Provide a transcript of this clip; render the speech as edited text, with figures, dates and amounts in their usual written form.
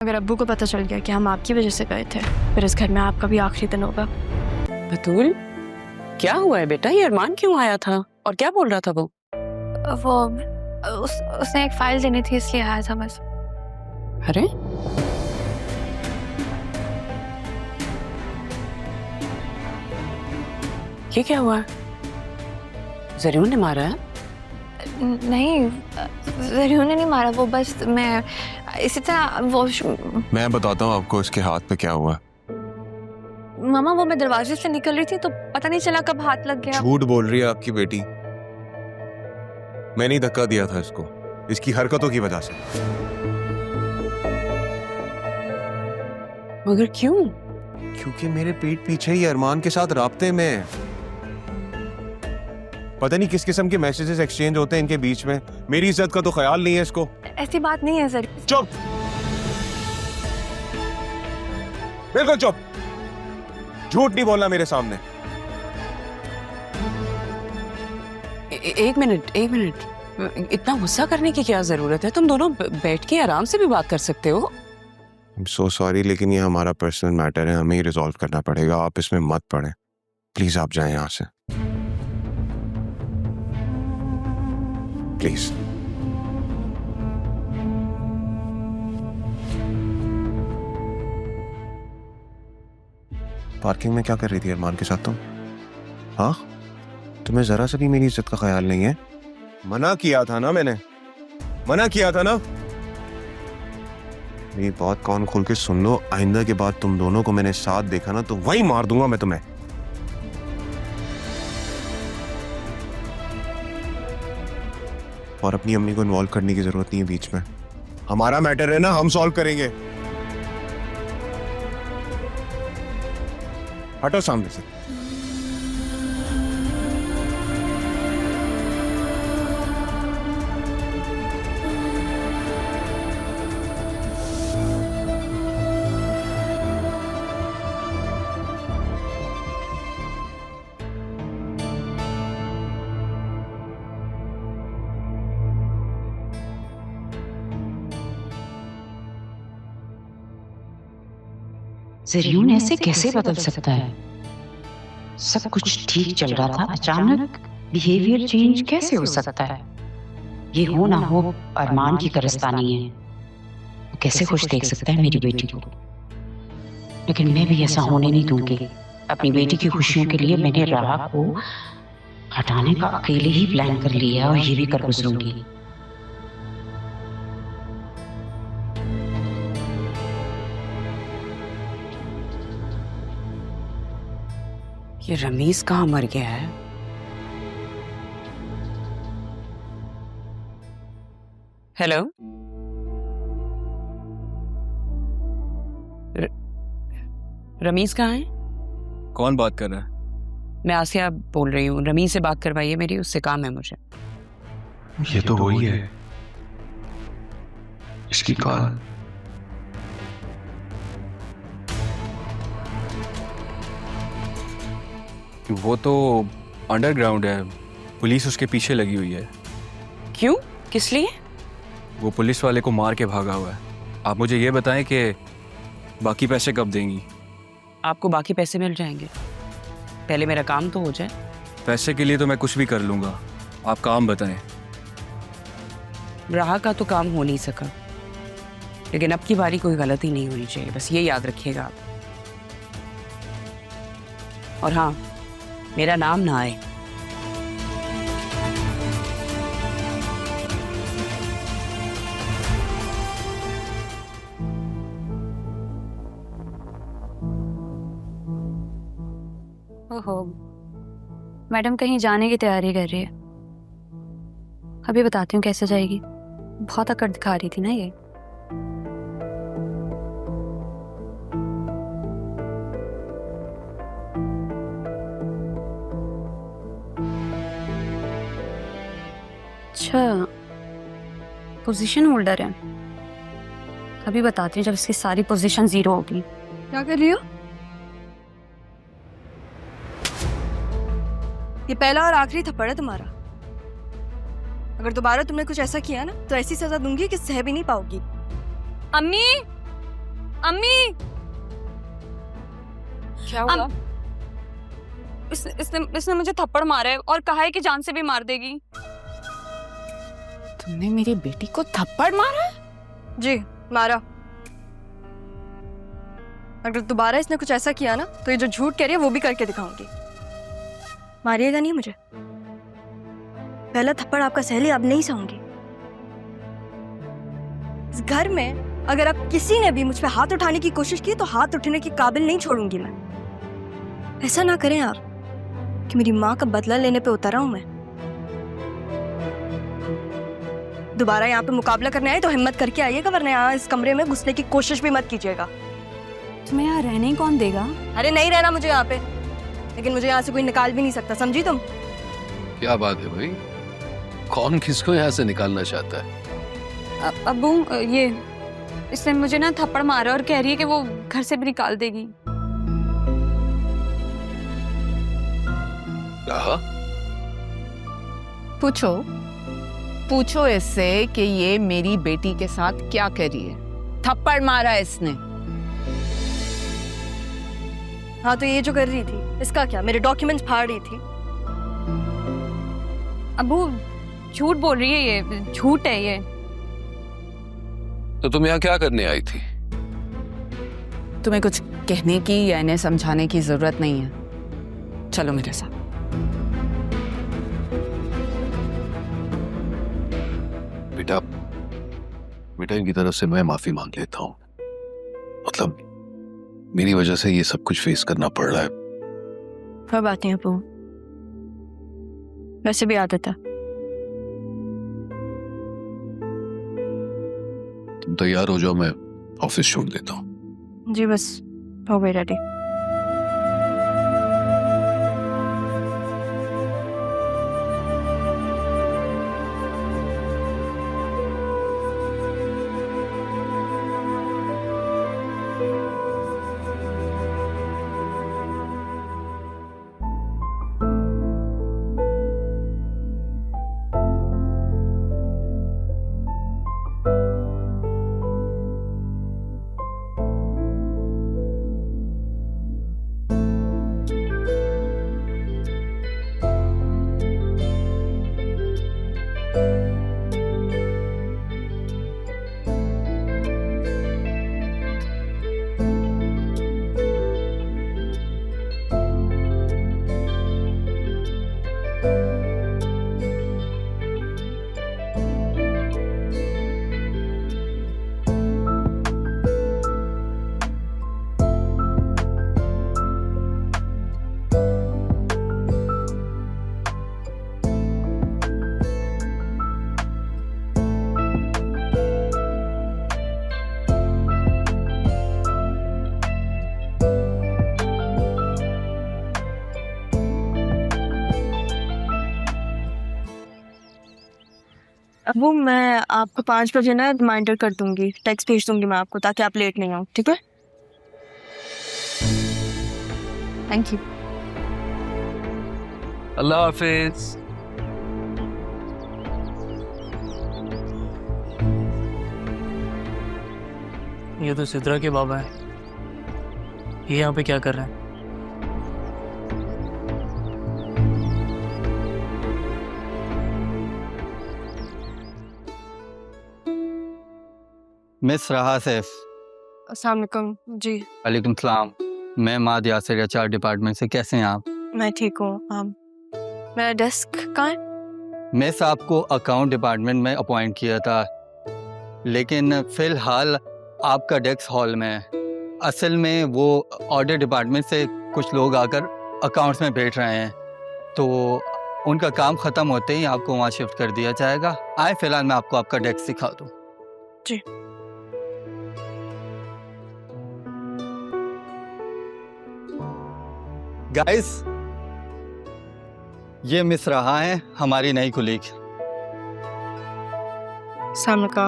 अगर अब्बू को पता चल गया कि हम आपकी वजह से गए थे, फिर इस घर में आपका भी आखिरी दिन होगा। बतूल, क्या हुआ है बेटा? ये अरमान क्यों आया था और क्या बोल रहा था वो? उसने एक फाइल देनी थी इसलिए आया था बस। अरे ये क्या हुआ? जरीन ने मारा है? नहीं, जरीन ने नहीं मारा, वो बस मैं इसी तरह वो मैं बताता हूँ आपको इसके हाथ पे क्या हुआ। मामा वो मैं दरवाजे से निकल रही थी तो पता नहीं चला कब हाथ लग गया। झूठ बोल रही है आपकी बेटी। मैंने ही धक्का दिया था इसको, इसकी हरकतों की वजह से। मगर क्यों? क्योंकि मेरे पीठ पीछे ही अरमान के साथ राब्ते में है। पता नहीं किस किस्म के मैसेजेस एक्सचेंज होते हैं इनके बीच में। मेरी इज्जत का तो ख्याल नहीं है इसको। ऐसी बात नहीं है सर। चुप, बिल्कुल चुप। झूठ नहीं बोलना मेरे सामने। एक मिनट, इतना गुस्सा करने की क्या जरूरत है? तुम दोनों बैठ के आराम से भी बात कर सकते हो। I'm so sorry, लेकिन ये हमारा पर्सनल मैटर है, हमें ही रिजॉल्व करना पड़ेगा। आप इसमें मत पड़े प्लीज। आप जाएं यहाँ से प्लीज। पार्किंग में क्या कर रही थी अरमान के साथ तुम? हाँ, तुम्हें जरा सा भी मेरी इज्जत का ख्याल नहीं है? मना किया था ना मैंने, मना किया था ना। मेरी बात कान खोल के सुन लो। आइंदा के बाद तुम दोनों को मैंने साथ देखा ना तो वही मार दूंगा मैं तुम्हें। और अपनी अम्मी को इन्वॉल्व करने की जरूरत नहीं है बीच में। हमारा मैटर है ना, हम सॉल्व करेंगे। हटो सामने से। जरीन ऐसे कैसे बदल सकता है? सब कुछ ठीक चल रहा था, अचानक बिहेवियर चेंज कैसे हो सकता है? ये हो ना हो अरमान की कारस्तानी है। वो कैसे खुश देख सकता है मेरी बेटी को? लेकिन मैं भी ऐसा होने नहीं दूंगी। अपनी बेटी की खुशियों के लिए मैंने राह को हटाने का अकेले ही प्लान कर लिया और ये भी कर गुजरूंगी। ये रमीज कहाँ मर गया है? हेलो, रमीज कहाँ है? कौन बात कर रहा है? मैं आसिया बोल रही हूँ। रमीज से बात करवाइए मेरी, उससे काम है मुझे। ये तो वही है, इसकी कॉल। वो तो अंडरग्राउंड है, पुलिस उसके पीछे लगी हुई है। क्यों? किस लिए? वो पुलिस वाले को मार के भागा हुआ है। आप मुझे ये बताएं कि बाकी पैसे कब देंगी? आपको बाकी पैसे मिल जाएंगे, पहले मेरा काम तो हो जाए। पैसे के लिए तो मैं कुछ भी कर लूँगा, आप काम बताएं। राह का तो काम हो नहीं सका, लेकिन अब की बारी कोई गलती नहीं होनी चाहिए, बस ये याद रखिएगा आप। और हाँ, मेरा नाम ना आए। ओहो, मैडम कहीं जाने की तैयारी कर रही है। अभी बताती हूँ कैसे जाएगी। बहुत अकड़ दिखा रही थी ना ये। अच्छा, पोजीशन होल्डर है। अभी बताती हूँ जब इसकी सारी पोजीशन 0 होगी। क्या कर रही हो? ये पहला और आखिरी थप्पड़ है तुम्हारा। अगर दोबारा तुमने कुछ ऐसा किया ना तो ऐसी सजा दूंगी कि सह भी नहीं पाओगी। अम्मी, अम्मी क्या हुआ? इसने मुझे थप्पड़ मारा है और कहा है कि जान से भी मार देगी। तुमने मेरी बेटी को थप्पड़ मारा है? जी मारा। अगर दोबारा इसने कुछ ऐसा किया ना तो ये जो झूठ कह रही है वो भी करके दिखाऊंगी। मारिएगा नहीं मुझे। पहला थप्पड़ आपका सह लिया, अब नहीं सहूंगी। इस घर में अगर आप किसी ने भी मुझ पे हाथ उठाने की कोशिश की तो हाथ उठने के काबिल नहीं छोड़ूंगी मैं। ऐसा ना करें आप कि मेरी माँ का बदला लेने पे उतरा हूं मैं। दोबारा यहाँ पे मुकाबला करने आए तो हिम्मत करके आइएगा, वरना यहाँ इस कमरे में घुसने की कोशिश भी मत कीजिएगा। तुम्हें यहाँ रहने ही कौन देगा? अरे नहीं रहना मुझे यहाँ पे, लेकिन मुझे यहाँ से कोई निकाल भी नहीं सकता, समझी तुम? क्या बात है भाई, कौन किसको यहाँ से निकालना चाहता है? अब्बू ये इसने मुझे ना थप्पड़ मारा और कह रही है कि वो घर से भी निकाल देगी। कहा? पूछो इससे कि ये मेरी बेटी के साथ क्या कर रही है। थप्पड़ मारा है इसने। हाँ तो ये जो कर रही थी इसका क्या? मेरे डॉक्यूमेंट्स फाड़ रही थी। अब्बू झूठ बोल रही है, ये झूठ है ये। तो तुम यहाँ क्या करने आई थी? तुम्हें कुछ कहने की या इन्हें समझाने की जरूरत नहीं है, चलो मेरे साथ। बेटा इनकी तरफ से मैं माफी मांग लेता हूँ। मतलब मेरी वजह से ये सब कुछ फेस करना पड़ रहा है। कोई बात नहीं अब्बू, वैसे भी आदत है। तुम तैयार हो जाओ, मैं ऑफिस छोड़ देता हूँ। जी बस हो गई रेडी। अब्बू मैं आपको 5 बजे ना रिमाइंडर कर दूंगी, टेक्स्ट भेज दूंगी मैं आपको, ताकि आप लेट नहीं हो, ठीक है? Thank you. अल्लाह हाफिज। ये तो सिद्रा के बाबा है, ये यहाँ पे क्या कर रहे हैं? मिस रहा सैफ। अस्सलाम वालेकुम। जी वालेकुम सलाम। मैं माद यासिर HR डिपार्टमेंट से। कैसे हैं आप? मैं ठीक हूँ। मेरा डेस्क कहाँ है? मिस आपको अकाउंट डिपार्टमेंट में अपॉइंट किया था, लेकिन फ़िलहाल आपका डेस्क हॉल में है। असल में वो ऑडिट डिपार्टमेंट से कुछ लोग आकर अकाउंट्स में बैठ रहे हैं, तो उनका काम ख़त्म होते ही आपको वहाँ शिफ्ट कर दिया जाएगा। आए फ़िलहाल मैं आपको आपका डेस्क सिखा दूँ। जी गाइस, ये मिस रहा है हमारी नई कुलीग। अस्सलाम वालेकुम।